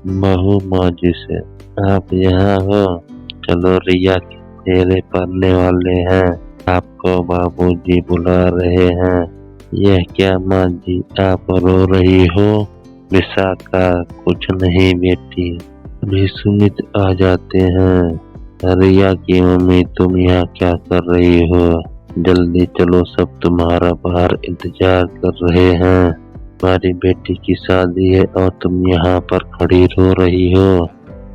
महू मौजी से, आप यहाँ हो? चलो रिया के फेरे पड़ने वाले हैं, आपको बाबूजी बुला रहे हैं। यह क्या माँ जी, आप रो रही हो? विशाखा, कुछ नहीं बेटी, अभी सुमित आ जाते हैं। रिया की मम्मी, तुम यहाँ क्या कर रही हो? जल्दी चलो, सब तुम्हारा बाहर इंतजार कर रहे हैं। हमारी बेटी की शादी है और तुम यहाँ पर खड़ी रो रही हो,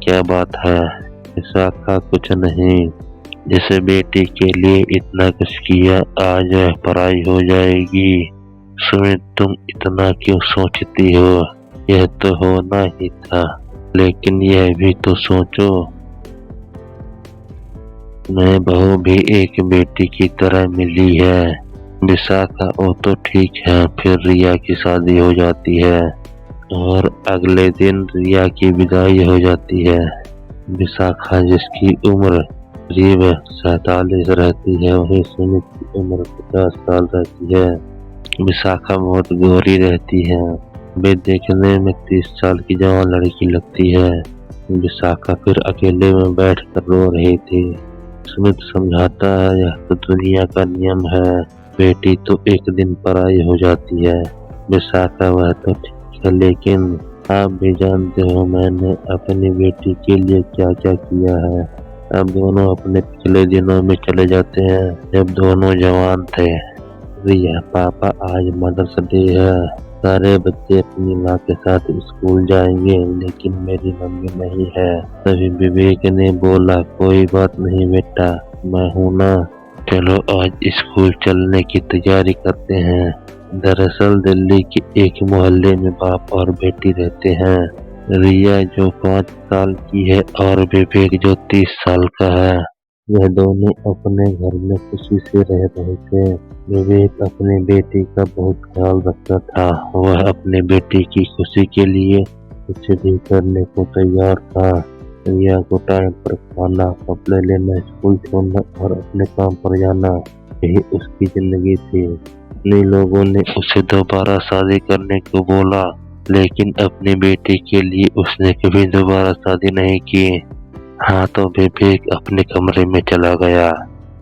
क्या बात है? विशाखा, कुछ नहीं, जैसे बेटी के लिए इतना कुछ किया, आज पराई हो जाएगी। सुमित, तुम इतना क्यों सोचती हो? यह तो होना ही था, लेकिन यह भी तो सोचो, मैं बहू भी एक बेटी की तरह मिली है। विशाखा, वो तो ठीक है, फिर रिया की शादी हो जाती है और अगले दिन रिया की विदाई हो जाती है। विशाखा, जिसकी उम्र करीब 47 रहती है, वही सुमित की उम्र 50 साल रहती है। विशाखा बहुत गोरी रहती है, वे देखने में 30 साल की जवान लड़की लगती है। विशाखा फिर अकेले में बैठ कर रो रही थी। सुमित समझाता है, यह तो दुनिया का नियम है, बेटी तो एक दिन पराई हो जाती है। विशाखा, वह तो ठीक है, लेकिन आप भी जानते हो मैंने अपनी बेटी के लिए क्या क्या किया है। अब दोनों अपने पिछले दिनों में चले जाते हैं, जब दोनों जवान थे। रिया, पापा, आज मदर्स डे है, सारे बच्चे अपनी माँ के साथ स्कूल जाएंगे, लेकिन मेरी मम्मी नहीं है। तभी विवेक ने बोला, कोई बात नहीं बेटा, मैं हूँ ना, चलो आज स्कूल चलने की तैयारी करते हैं। दरअसल दिल्ली के एक मोहल्ले में बाप और बेटी रहते हैं, रिया जो 5 साल की है और विवेक जो 30 साल का है। यह दोनों अपने घर में खुशी से रह रहे थे। विवेक अपनी बेटी का बहुत ख्याल रखता था, वह अपनी बेटी की खुशी के लिए कुछ भी करने को तैयार था। रिया को टाइम पर खाना, कपड़े लेना, स्कूल छोड़ना और अपने काम पर जाना, यही उसकी जिंदगी थी। अपने लोगों ने उसे दोबारा शादी करने को बोला, लेकिन अपनी बेटी के लिए उसने कभी दोबारा शादी नहीं की। हाँ, तो विवेक अपने कमरे में चला गया।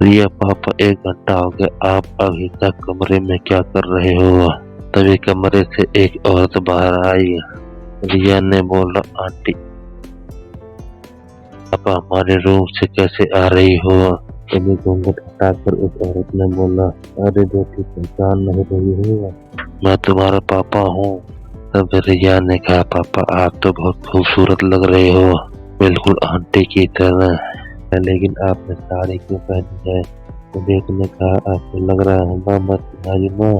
रिया, पापा, 1 घंटा हो गया, आप अभी तक कमरे में क्या कर रहे हो? तभी कमरे से एक औरत बाहर आई। रिया ने बोला, आंटी, आप हमारे रूम से कैसे आ रही हो? तभी घूंघट हटाकर उस औरत ने बोला, अरे बेटी, पहचान नहीं रही हो? मैं तुम्हारा पापा हूँ। तब रिया ने कहा, पापा, आप तो बहुत खूबसूरत लग रहे हो, बिल्कुल आंटी की तरह, लेकिन आपने साड़ी क्यों पहनी है? विवेक ने कहा, आपको लग रहा है मामा तुम्हारी माँ?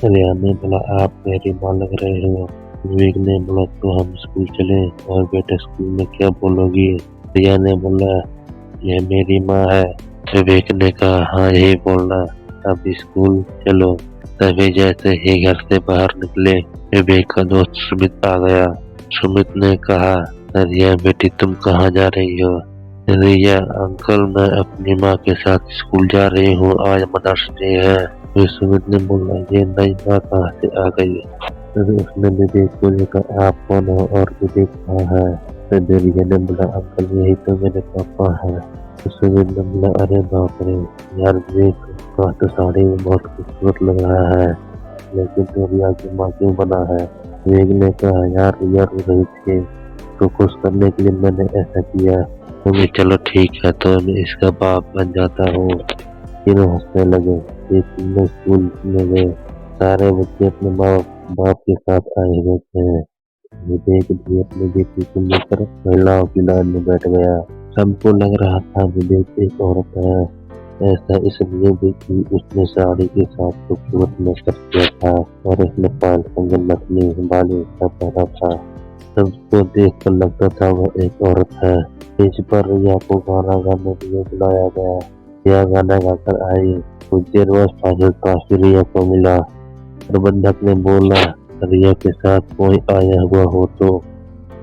रिया ने बोला, आप मेरी माँ लग रहे हो। विवेक ने बोला, तो हम स्कूल चले? और बेटा, स्कूल में क्या बोलोगी? रिया ने बोला, यह मेरी माँ है। विवेक ने कहा, हाँ, यही बोलना, अब स्कूल चलो। तभी जैसे ही घर से बाहर निकले, विवेक का दोस्त सुमित आ गया। सुमित ने कहा, रिया बेटी, तुम कहाँ जा रही हो? रिया, अंकल, मैं अपनी माँ के साथ स्कूल जा रही हूँ, आज मदर्स डे है। फिर सुमित ने बोला, ये नई माँ कहाँ से आ गई? फिर उसने विवेक को देखा, आप कौन हो और विवेक कहाँ है? फिर रिया ने बोला, अंकल, यही तो मेरे पापा है। तो सुमित ने बोला, अरे बाप रे, यार विवेक का तो साड़ी में बहुत खूबसूरत लग रहा है, लेकिन तो रिया की माँ क्यों बना है? विवेक ने कहा, यार रिया रो रही थी, तो खुश करने के लिए मैंने ऐसा किया। तो चलो ठीक है, तो मैं इसका बाप बन जाता हूँ। तीनों हंसने लगे। ये तीनों स्कूल में गए। सारे बच्चे अपने माँ बाप के साथ आए हुए थे। विवेक भी अपनी बेटी को लेकर महिलाओं की लाइन में बैठ गया। सबको लग रहा था विवेक एक औरत है, ऐसा इसलिए भी कि उसने साड़ी के साथ खूबसूरत मेकअप किया था और उसने पायल, कंगन, नथनी, बाली सब पहना था। सबको देख कर लगता था वह एक औरत है। स्टेज पर रिया को गाना गाने के लिए बुलाया गया। रिया गाना गाकर आई। कुछ देर बाद फाइनल ट्रॉफी रिया को मिला। प्रबंधक ने बोला, रिया के साथ कोई आया हुआ हो तो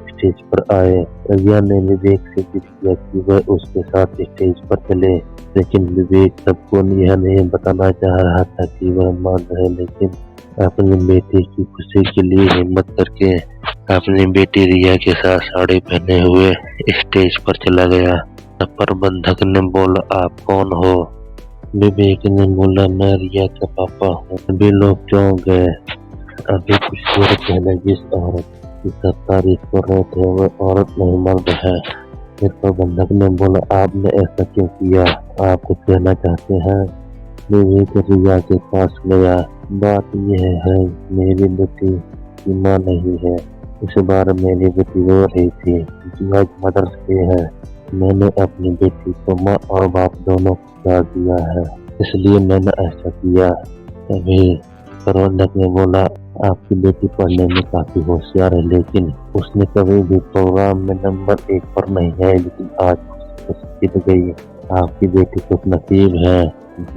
स्टेज पर आए। रिया ने विवेक से जिद किया कि वह उसके साथ स्टेज पर चले, लेकिन विवेक सबको यह नहीं बताना चाह रहा था कि वह मान रहे, लेकिन अपनी बेटी की खुशी के लिए हिम्मत करके अपनी बेटी रिया के साथ साड़ी पहने हुए स्टेज पर चला गया। प्रबंधक ने बोला, आप कौन हो? विवेक ने बोला, मैं रिया का पापा हूँ। सभी लोग चौंक गए। अभी कुछ देर पहले जिस औरत की सब तारीफ कर रहे थे वह औरत नहीं मर्द है। फिर प्रबंधक ने बोला, आपने ऐसा क्यों किया? आप कुछ कहना चाहते हैं? विवेक रिया के पास गया। बात यह है, मेरी बेटी की माँ नहीं है। इस बार मेरी बेटी रो रही थी। जी आज मदर्स डे है। मैंने अपनी बेटी को माँ और बाप दोनों को प्यार दिया है, इसलिए मैंने ऐसा किया। तभी प्रबंधक ने बोला, आपकी बेटी पढ़ने में काफी होशियार है, लेकिन उसने कभी भी प्रोग्राम में नंबर 1 पर नहीं है, लेकिन आज जीत गई। आपकी बेटी खुश नसीब है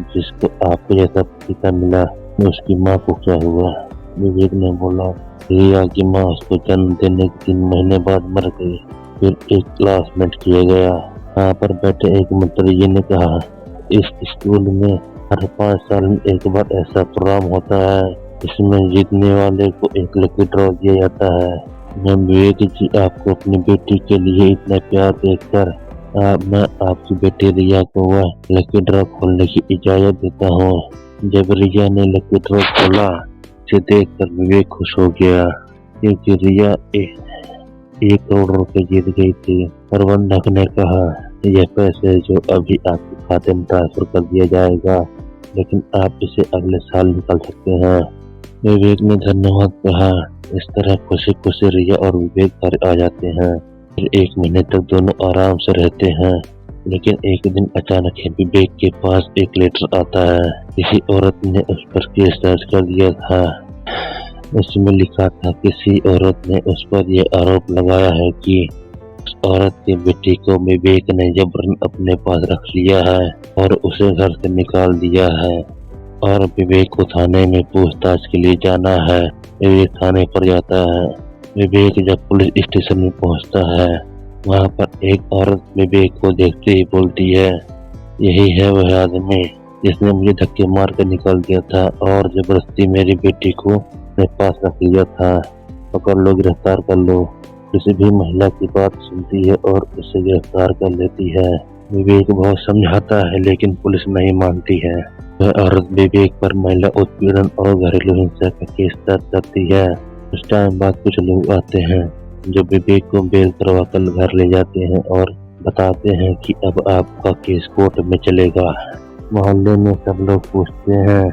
जिसको आपके जैसा पिता मिला। उसकी माँ को क्या हुआ? विवेक ने बोला, रिया की माँ उसको जन्म देने के 3 महीने बाद मर गई। फिर एक क्लासमेट किया गया। वहाँ पर बैठे एक मंत्री ने कहा, इस स्कूल में हर 5 साल में एक बार ऐसा प्रोग्राम होता है, इसमें जीतने वाले को एक लकी ड्रॉ दिया जाता है। मैं विवेक जी आपको अपनी बेटी के लिए इतना प्यार देखकर मैं आपकी बेटी रिया को वह लकी ड्रॉ खोलने की इजाजत देता हूँ। जब रिया ने लकी ड्रॉ खोला, उसे देखकर विवेक खुश हो गया, क्योंकि रिया 1 करोड़ रुपए जीत गई थी। प्रबंधक ने कहा, यह पैसे जो अभी आपके खाते में ट्रांसफर कर दिया जाएगा, लेकिन आप इसे अगले साल निकाल सकते हैं। विवेक ने धन्यवाद कहा। इस तरह खुशी खुशी रिया और विवेक घर आ जाते हैं। फिर 1 महीने तक दोनों आराम से रहते हैं, लेकिन एक दिन अचानक ही विवेक के पास एक लेटर आता है। किसी औरत ने उस पर केस दर्ज कर दिया था। उसमें लिखा था, किसी औरत ने उस पर यह आरोप लगाया है कि उस औरत की बेटी को विवेक ने जबरन अपने पास रख लिया है और उसे घर से निकाल दिया है, और विवेक को थाने में पूछताछ के लिए जाना है। विवेक थाने पर जाता है। विवेक जब पुलिस स्टेशन में पहुंचता है, वहां पर एक औरत विवेक को देखते ही बोलती है, यही है वह आदमी जिसने मुझे धक्के मार कर निकाल दिया था और जबरदस्ती मेरी बेटी को अपने पास रख लिया था। पकड़ लो, गिरफ्तार कर लो। किसी भी महिला की बात सुनती है और उसे गिरफ्तार कर लेती है। विवेक बहुत समझाता है, लेकिन पुलिस नहीं मानती है। वह औरत विवेक पर महिला उत्पीड़न और घरेलू हिंसा का केस दर्ज करती है। कुछ टाइम बाद कुछ लोग आते हैं जो विवेक को बेल करवा कर घर ले जाते हैं और बताते हैं कि अब आपका केस कोर्ट में चलेगा। मोहल्ले में सब लोग पूछते हैं,